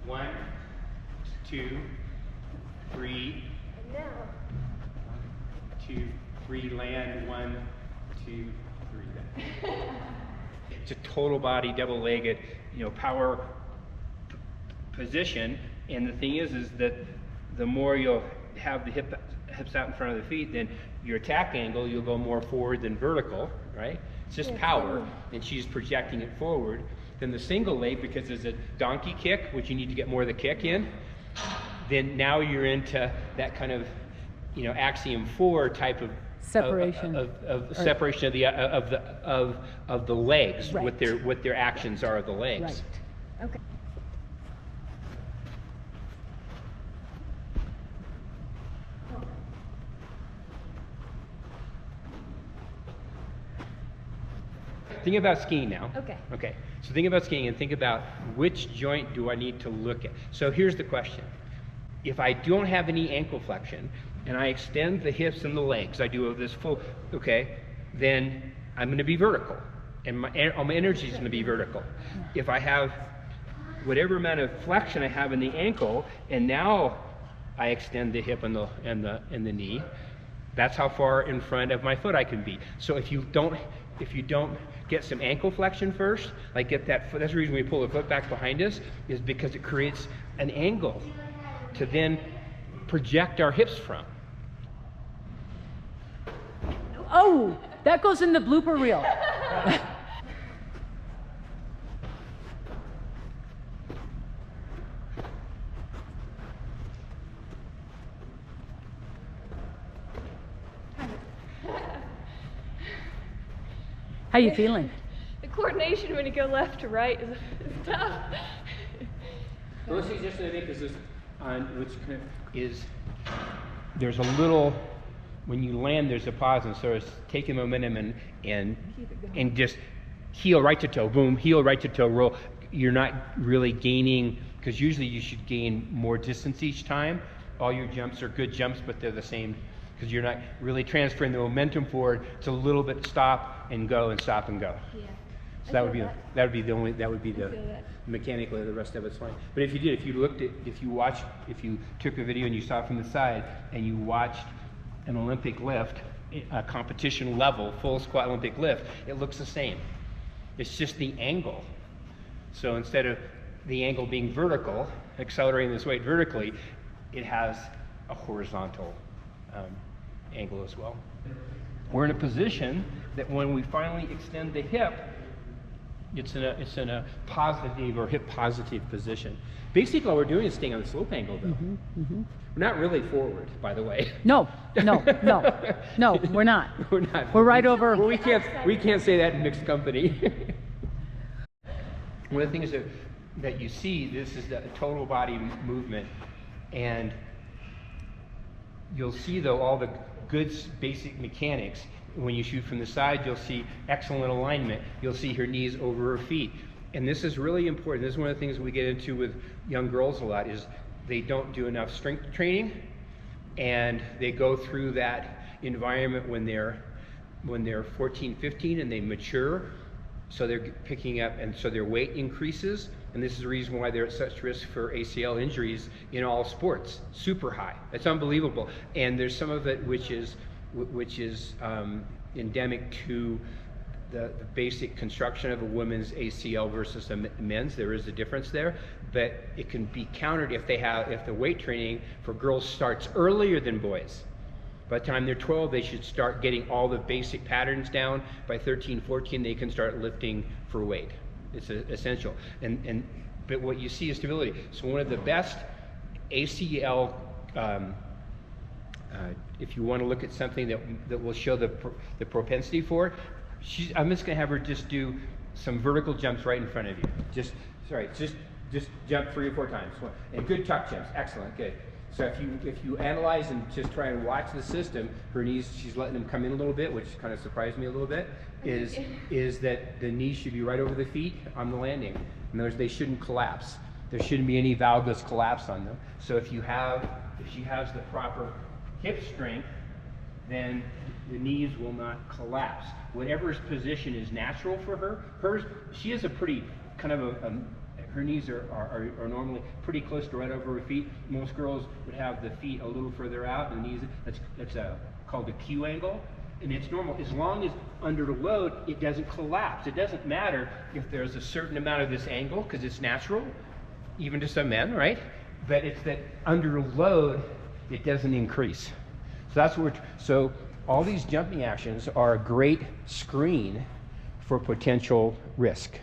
1, 2, 3. And now. 1, 2, 3, land, 1, 2, 3. It's a total body, double-legged, power position. And the thing is that the more you'll have the hips out in front of the feet, then your attack angle, you'll go more forward than vertical, right? It's just power, and she's projecting it forward. Then the single leg, because there's a donkey kick, which you need to get more of the kick in, then now you're into that kind of, axiom 4 type of separation separation of the legs, right. what their actions are of the legs. Right. Okay. Think about skiing now. Okay. Okay. So think about skiing and think about which joint do I need to look at. So here's the question. If I don't have any ankle flexion and I extend the hips and the legs, I do this full, okay, then I'm going to be vertical. And all my energy is going to be vertical. If I have whatever amount of flexion I have in the ankle and now I extend the hip and the knee, that's how far in front of my foot I can be. So if you don't get some ankle flexion first, like get that foot, that's the reason we pull the foot back behind us, is because it creates an angle to then project our hips from. Oh, that goes in the blooper reel. How you feeling? The coordination when you go left to right is tough. The only suggestion I make is this, there's a little, when you land, there's a pause, and so it's taking momentum and just heel right to toe, boom, heel right to toe, roll. You're not really gaining, because usually you should gain more distance each time. All your jumps are good jumps, but they're the same, because you're not really transferring the momentum forward. It's a little bit stop and go and stop and go. Yeah. So that would be the mechanically, the rest of it's fine. But if you took a video and you saw it from the side and you watched an Olympic lift, a competition level, full squat Olympic lift, it looks the same. It's just the angle. So instead of the angle being vertical, accelerating this weight vertically, it has a horizontal angle as well. We're in a position that when we finally extend the hip, it's in a positive or hip positive position. Basically, all we're doing is staying on the slope angle, though. We're not really forward, by the way. No, we're not. We're not. We're right over. Well, we can't say that in mixed company. One of the things that you see, this is the total body movement, and you'll see though all the good basic mechanics. When you shoot from the side, you'll see excellent alignment. You'll see her knees over her feet. And this is really important. This is one of the things we get into with young girls a lot, is they don't do enough strength training, and they go through that environment when they're 14, 15 and they mature. So they're picking up, and so their weight increases. And this is the reason why they're at such risk for ACL injuries in all sports, super high. It's unbelievable. And there's some of it which is endemic to the basic construction of a woman's ACL versus a men's. There is a difference there, but it can be countered if the weight training for girls starts earlier than boys. By the time they're 12, they should start getting all the basic patterns down. By 13, 14, they can start lifting for weight. It's essential. But what you see is stability. So one of the best ACL, if you want to look at something that will show the propensity for it, I'm just going to have her just do some vertical jumps right in front of you. Just jump 3 or 4 times. And good tuck jumps. Excellent. Good. So if you analyze and just try and watch the system, her knees, she's letting them come in a little bit, which kind of surprised me a little bit, is that the knees should be right over the feet on the landing. In other words, they shouldn't collapse. There shouldn't be any valgus collapse on them. So if she has the proper hip strength, then the knees will not collapse. Whatever position is natural for her, she has a pretty kind of her knees are normally pretty close to right over her feet. Most girls would have the feet a little further out, and the knees, that's called a Q angle. And it's normal. As long as under the load, it doesn't collapse. It doesn't matter if there's a certain amount of this angle, because it's natural, even to some men, right? But it's that under load, it doesn't increase. So that's what so all these jumping actions are a great screen for potential risk.